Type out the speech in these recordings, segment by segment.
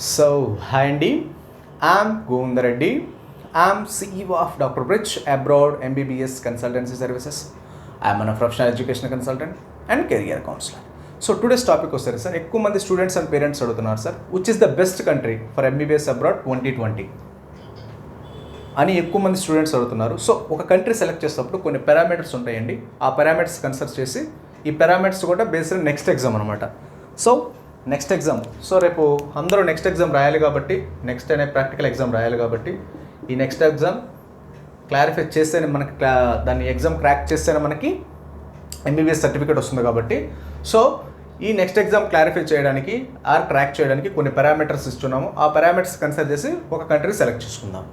So, hi Andy, I'm Govindar Reddy. I'm CEO of Dr. Bridge Abroad MBBS Consultancy Services. I'm a professional education consultant and career counselor. So today's topic was sir, ఎక్కువ మంది students and parents అడుగుతున్నారు sir, which is the best country for MBBS abroad 2020 అని ఎక్కువ మంది students అడుగుతున్నారు. So ఒక country select చేసేటప్పుడు కొన్ని పారామీటర్స్ ఉంటాయండి. ఆ పారామీటర్స్ కన్సిడర్ చేసి ఈ పారామీటర్స్ కూడా బేస్డ్ నెక్స్ట్ ఎగ్జామ్ అనమాట. సో నెక్స్ట్ ఎగ్జామ్, సో రేపు అందరూ నెక్స్ట్ ఎగ్జామ్ రాయాలి కాబట్టి, నెక్స్ట్ అనే ప్రాక్టికల్ ఎగ్జామ్ రాయాలి కాబట్టి ఈ నెక్స్ట్ ఎగ్జామ్ క్లారిఫై చేస్తేనే మనకి దాన్ని ఎగ్జామ్ క్రాక్ చేస్తేనే మనకి ఎంబీబీఎస్ సర్టిఫికేట్ వస్తుంది కాబట్టి, సో ఈ నెక్స్ట్ ఎగ్జామ్ క్లారిఫై చేయడానికి ఆర్ క్రాక్ చేయడానికి కొన్ని పారామీటర్స్ ఇస్తున్నాము. ఆ పారామీటర్స్ కన్సిడర్ చేసి ఒక కంట్రీ సెలెక్ట్ చేసుకుందాం.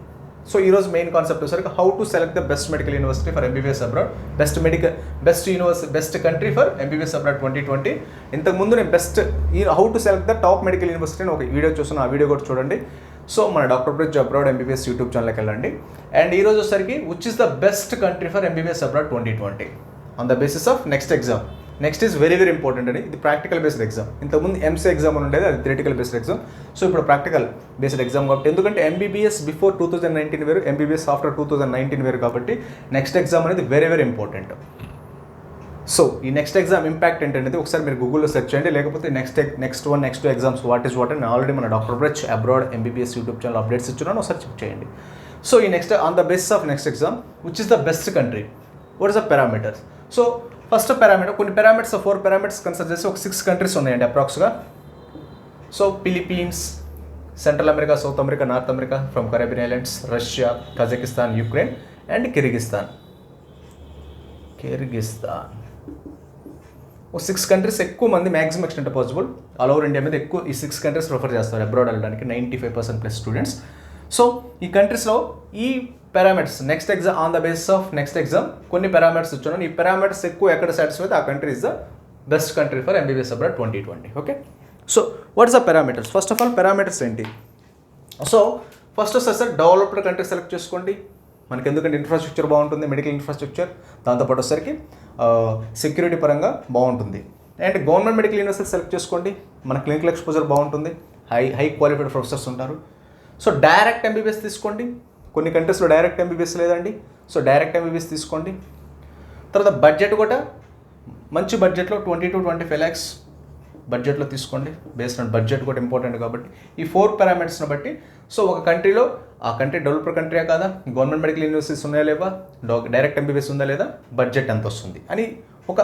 సో ఈరోజు మెయిన్ కాన్సెప్ట్ వచ్చేసరికి how to select the best medical university for MBBS abroad, best country for MBBS abroad 2020. ఇంతకుముందు నేను how to select the top medical university అని ఒక వీడియో చూస్తున్నాను, ఆ వీడియో కూడా చూడండి. సో మన doctor bridge abroad MBBS YouTube ఛానల్కి వెళ్ళండి. అండ్ ఈరోజు వచ్చేసరికి which is the best country for MBBS abroad 2020 on the basis of next exam. Next is very important అండి. ఇది ప్రాక్టికల్ బేస్డ్ ఎగ్జామ్. ఇంతకుముందు ఎంసీ ఎగ్జామ్ అని ఉండేది, అది థియరిటికల్ బేస్డ్ ఎగ్జామ్. సో ఇప్పుడు ప్రాక్టికల్ బేస్డ్ ఎగ్జామ్ కాబట్టి, ఎందుకంటే ఎంబీబీఎస్ బిఫోర్ 2019 వేరు, ఎంబీబీఎస్ ఆఫ్టర్ 2019 వేరు కాబట్టి నెక్స్ట్ ఎగ్జామ్ అనేది వెరీ ఇంపార్టెంట్. సో ఈ నెక్స్ట్ ఎగ్జామ్ ఇంపాక్ట్ ఏంటనేది ఒకసారి మీరు గూగుల్లో సెర్చ్ చేయండి, లేకపోతే నెక్స్ట్ టూ ఎగ్జామ్స్ వాట్ నేను ఆల్రెడీ మన doctor bridge abroad MBBS YouTube channel updates ఇచ్చున్నాను, ఒకసారి చెక్ చేయండి. సో ఈ next on the basis of next exam which is the best country, what is the parameters. So first parameter, కొన్ని parameters 4 parameters consider చేసి ఒక 6 countries ఉన్నాయండి అప్రాక్స్గా. So Philippines, Central America, South America, North America, from Caribbean islands, Russia, Kazakhstan, Ukraine and Kyrgyzstan. ఓ 6 countries ఎక్కువ మంది maximum extent possible all over India మీద ఎక్కువ ఈ 6 కంట్రీస్ ప్రిఫర్ చేస్తారు అబ్రాడ్ వెళ్ళడానికి, 95% ప్లస్ స్టూడెంట్స్. సో ఈ కంట్రీస్లో ఈ parameters next exam on the basis of next exam కొన్ని పారామీటర్స్ ఇచ్చాను. ఈ పారామీటర్స్ ఎక్కువ ఎక్కడ సాటిస్ఫై అయితే ఆ country is the best country for MBBS abroad 2020. Okay, so what is the parameters. First of all parameters ఏంటి. సో ఫస్ట్ వస్తే sir developed country select చేసుకోండి. మనకి ఎందుకంటే ఇన్ఫ్రాస్ట్రక్చర్ బాగుంటుంది, మెడికల్ ఇన్ఫ్రాస్ట్రక్చర్, దాంతోపాటు వచ్చేసరికి సెక్యూరిటీ పరంగా బాగుంటుంది. And government medical university select చేసుకోండి, మన క్లినికల్ ఎక్స్పోజర్ బాగుంటుంది, హై క్వాలిఫైడ్ ప్రొఫెసర్స్ ఉంటారు. సో డైరెక్ట్ ఎంబీబీఎస్ తీసుకోండి. కొన్ని కంట్రీస్లో డైరెక్ట్ ఎంబీబీఎస్ లేదండి, సో డైరెక్ట్ ఎంబీబీఎస్ తీసుకోండి. తర్వాత బడ్జెట్ కూడా మంచి బడ్జెట్లో 20 to 25 lakhs బడ్జెట్లో తీసుకోండి. బేస్డ్ ఆన్ బడ్జెట్ కూడా ఇంపార్టెంట్ కాబట్టి ఈ 4 పారామీటర్స్ని బట్టి, సో ఒక కంట్రీలో ఆ కంట్రీ డెవలప్డ్ కంట్రీయా కాదా, గవర్నమెంట్ మెడికల్ యూనివర్సిటీస్ ఉన్నాయా లేవా, డైరెక్ట్ ఎంబీబీఎస్ ఉందా లేదా, బడ్జెట్ ఎంత వస్తుంది అని ఒక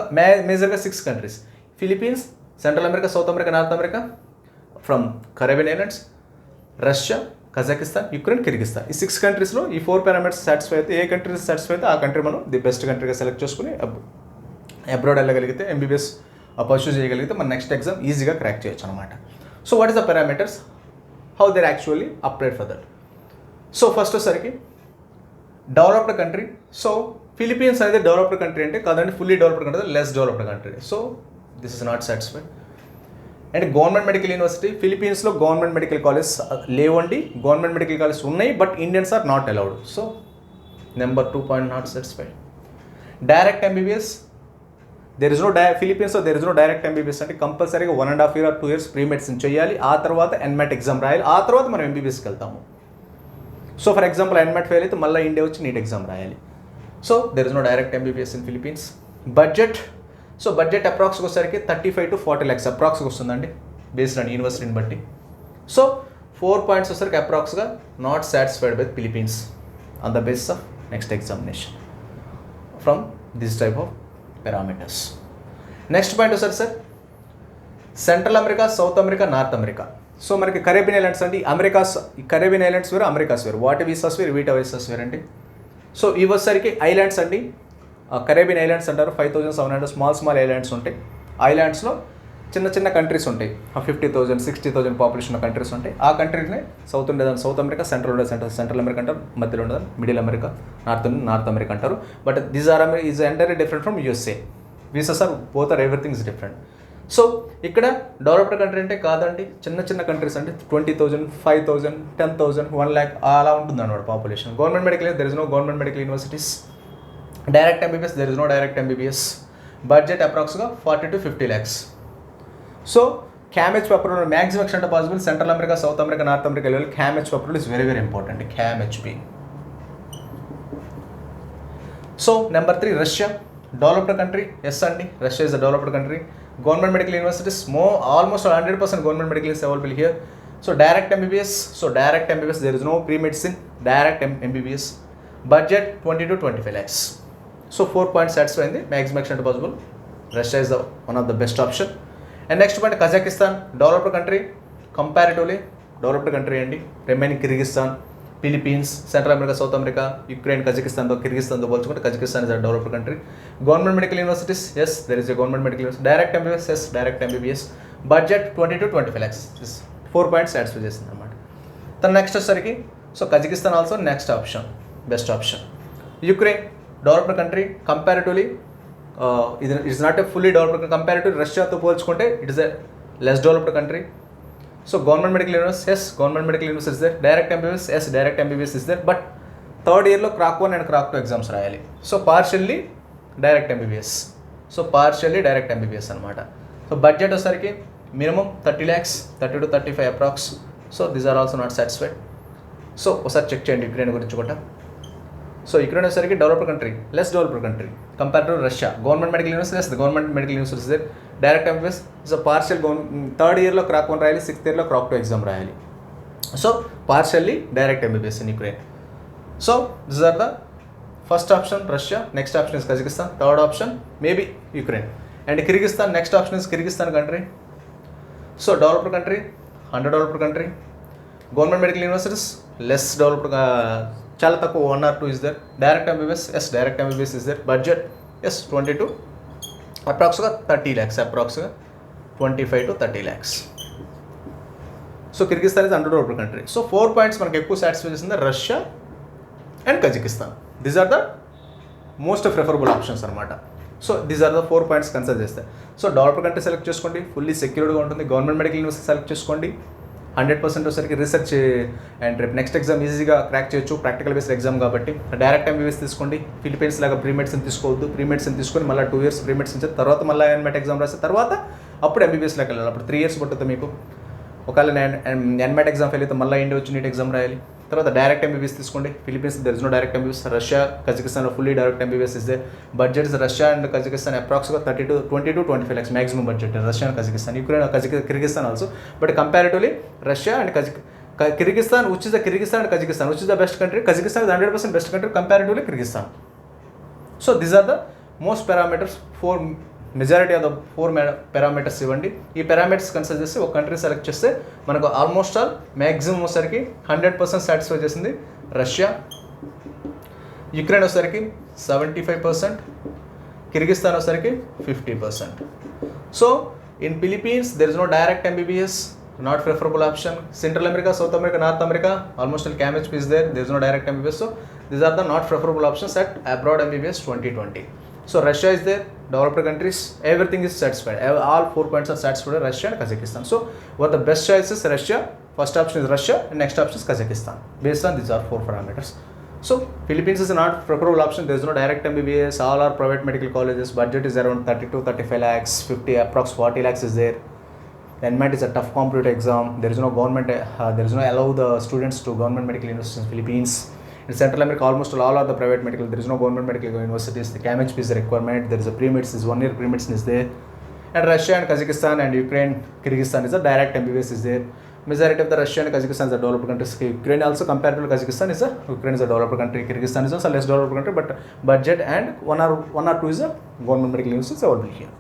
మేజర్గా 6 countries: Philippines, Central America, South America, North America, from Caribbean islands, Russia, Kazakhstan, Ukraine, Kyrgyzstan. ఈ 6 కంట్రీస్లో ఈ 4 పారామీటర్స్ సాటిస్ఫై అయితే, ఏ కంట్రీస్ సాటిస్ఫై అయితే ఆ కంట్రీ మనం ది బెస్ట్ కంట్రీగా సెలెక్ట్ చేసుకుని అబ్రాడ్ వెళ్ళగలిగితే, ఎంబీబీఎస్ పర్సూ చేయగలిగితే మన నెక్స్ట్ ఎగ్జామ్ ఈజీగా క్రాక్ చేయొచ్చు అనమాట. So what is the parameters, how there actually applied for that. So first వచ్చేసరికి డెవలప్డ్ కంట్రీ. సో ఫిలిపీన్స్ అనేది డెవలప్డ్ కంట్రీ అంటే కాదండి, fully developed country, less developed country. So this is not satisfied. And government medical university, ఫిలిపీన్స్లో government medical college లేవండి, government medical college ఉన్నాయి but Indians are not allowed. So number 2 point not satisfied. Direct MBBS, ఫిలిపీన్స్లో there is no direct MBBS అంటే కంపల్సరీగా 1.5 year or 2 years pre medicine చేయాలి, ఆ తర్వాత ఎన్మెట్ exam రాయాలి, ఆ తర్వాత మనం ఎంబీబీఎస్కి వెళ్తాము. So for example NMAT fail అయితే మళ్ళీ ఇండియా వచ్చి నీట్ ఎగ్జామ్ రాయాలి. So there is no direct MBBS in Philippines. Budget, so budget అప్రాక్స్గా వచ్చేసరికి 35 to 40 lakhs అప్రాక్స్గా వస్తుందండి, బేస్డ్ ఆన్ యూనివర్సిటీని బట్టి. సో 4 points వచ్చేసరికి అప్రాక్స్గా not satisfied with Philippines on the basis of next examination from this type of parameters. Next point వచ్చేసరికి sir Central America, South America, North America. So మనకి Caribbean islands అండి, Caribbean islands వేరు, Americas వేరు, వాటి visas వేరు, వీటి visas వేరు అండి. సో ఇవి వచ్చేసరికి ఐలాండ్స్ అండి, కరేబియన్ ఐలాండ్స్ అంటారు. 5,700 స్మాల్ ఐలాండ్స్ ఉంటాయి. ఐలాండ్స్లో చిన్న కంట్రీస్ ఉంటాయి, 50,000 60,000 పాపులేషన్ కంట్రీస్ ఉంటాయి. ఆ కంట్రీని సౌత్ ఉండేదాన్ని సౌత్ అమెరికా, సెంట్రల్ అమెరికా అంటారు, మధ్యలో ఉండేదాన్ని మిడిల్ అమెరికా, నార్త్ అమెరికా అంటారు. But these are is entirely different from USA. Visas are both are everything is different. So ఇక్కడ డెవలప్డ్ కంట్రీ అంటే కాదండి, చిన్న కంట్రీస్ అంటే 20,000 5,000 10,000 1 lakh అలా ఉంటుంది అన్నమాట population. Government medical, there is no government medical universities. Direct MBBS, there is no direct MBBS. Budget అప్రాక్స్గా 40 to 50 lakhs. సో CAMH approval maximum extent possible Central America, South America, North America level CAMH approval is very important. CAMHP. So number 3, Russia, developed country. Yes Andy, Russia is a developed country. Government medical universities, almost 100% government medical is available here. So direct MBBS, there is no pre-medicine, direct MBBS. Budget 20 to 25 lakhs. So 4 points satisfy the maximum extent possible. Russia is one of the best option. And next point, Kazakhstan, developed country, comparatively developed country and remaining Kyrgyzstan, Philippines, Central America, South America, Ukraine, Kazakhstan, Kyrgyzstan, Kazakhstan is a developed country. Government medical universities, yes, there is a government medical university. Direct MBBS, yes, direct MBBS. Budget 20 to 25 lakhs. This 4 points satisfy చేస్తుంది. The next సరికి, so Kazakhstan also next option, best option. Ukraine, developed country, comparatively it is not a fully developed country. Comparatively Russia తో పోల్చుకుంటే it is a less developed country. So government medical university, yes, government medical university is there. Direct MBBS, yes, direct MBBS is there. But third year లో Crack 1 and Crack 2 exams రాయాలి. So partially direct MBBS. So partially direct MBBS అన్నమాట. So budget వచ్చేసరికి minimum 30 lakhs, 30 to 35 approx. So these are also not satisfied. So ఒకసారి check చేయండి Ukraine గురించి కూడా. So Ukraine వచ్చేసరికి developed country, less developed country compare to Russia. Government medical university, yes, the government medical university is there. Direct MBBS is a partial. Third ఇయర్లో Crack 1 రాయాలి, sixth ఇయర్లో Crack 2 exam రాయాలి. So partially direct MBBS in Ukraine. So these are the first option Russia, next option is Kazakhstan, third option maybe Ukraine, and Kyrgyzstan, next option is Kyrgyzstan country. So developed country, underdeveloped country. Government medical universities, less developed, చాలా తక్కువ 1 or 2 is there. Direct MBBS, yes, direct MBBS is there. Budget, yes, 22, approximately 30 lakhs, approximately 25 to 30 lakhs. So Kyrgyzstan is underdeveloped country. So 4 points మనకు ఎక్కువ satisfy చేసింది Russia and Kazakhstan. These are the most preferable options అనమాట. So these are the 4 points consider చేస్తాయి. So developed country select చేసుకోండి, fully సెక్యూర్డ్గా ఉంటుంది. Government medical university select చేసుకోండి. 100% వచ్చేసరికి రీసెర్చ్ అండ్ రేపు నెక్స్ట్ ఎగ్జామ్ ఈజీగా క్రాక్ చేయొచ్చు, ప్రాక్టికల్ బేస్డ్ ఎగ్జామ్ కాబట్టి. డైరెక్ట్ MBBS తీసుకోండి. ఫిలిపీన్స్ లాగా ప్రీ మెడిసిన్ తీసుకోవద్దు. ప్రీ మెడిసిన్ తీసుకొని మళ్ళీ 2 years ప్రీ మెడిసిన్ చేసి తర్వాత మళ్ళీ ఎన్మెట్ ఎగ్జామ్ రాసిన తర్వాత అప్పుడు MBBSలోకి వెళ్ళాలి. అప్పుడు 3 years పడుతుంది మీకు. ఒకవేళ ఎన్మెట్ ఎగ్జామ్ ఫెయిల్ అయితే మళ్ళీ ఇండియా వచ్చి నీట్ ఎగ్జామ్ రాయాలి. తర్వాత డైరెక్ట్ MBBS తీసుకోండి. Philippines there is no direct MBBS. Russia, కజకిస్తాన్లో fully direct MBBS is they. Budget is Russia and Kazakhstan అప్రాక్సిమేట్గా 20 to 25 lakhs maximum budget. Russia and Kazakhstan, Ukraine, Kyrgyzstan also, but comparatively Russia and Kyrgyzstan, which is the Kyrgyzstan and Kazakhstan, which is the best country? Kazakhstan is 100% best country comparatively Kyrgyzstan. So these are the most parameters. Majority of the 4 parameters ఇవ్వండి. ఈ parameters consider చేసి ఒక country select చేస్తే మనకు almost all maximum వచ్చేసరికి 100% satisfy చేసింది Russia. Ukraine వచ్చేసరికి 75%, Kyrgyzstan వచ్చేసరికి 50%. So in Philippines there is no direct MBBS, not preferable option. Central America, South America, North America, almost all CAMHP is there. There is no direct MBBS. So these are the not preferable options at abroad MBBS 2020. So Russia is there, developed countries, everything is satisfied. All 4 points are satisfied, Russia and Kazakhstan. So what the best choice is Russia, first option is Russia and next option is Kazakhstan. Based on these are 4 parameters. So Philippines is not preferable option. There is no direct MBBS. All are private medical colleges. Budget is around 30 to 35 lakhs, 50 approx 40 lakhs is there. NMAT is a tough competitive exam. There is no government, there is no allow the students to government medical universities in Philippines. In Central America, almost all are the private medical. There is no government medical universities. The CAMHP is a requirement. There is a pre-medicine, 1 year pre-medicine is there. And Russia and Kazakhstan and Ukraine, Kyrgyzstan is a direct MBBS is there. Majority of the Russia and Kazakhstan is a developed countries. Ukraine also compared to Kazakhstan is Ukraine is a developed country. Kyrgyzstan is also a less developed country, but budget and one or two is a government medical universities available here.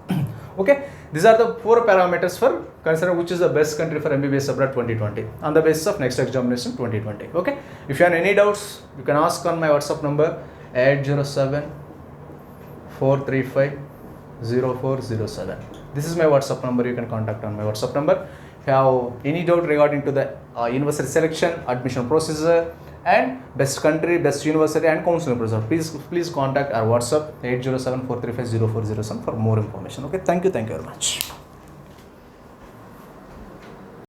Okay, these are the 4 parameters for considering which is the best country for MBBS abroad 2020 on the basis of next examination 2020. Okay, if you have any doubts, you can ask on my WhatsApp number 807 435 0407. This is my WhatsApp number. You can contact on my WhatsApp number. If you have any doubt regarding to the university selection, admission procedure, and best country, best university and counseling process, please contact our WhatsApp 807 435 0407 for more information. Okay, thank you very much.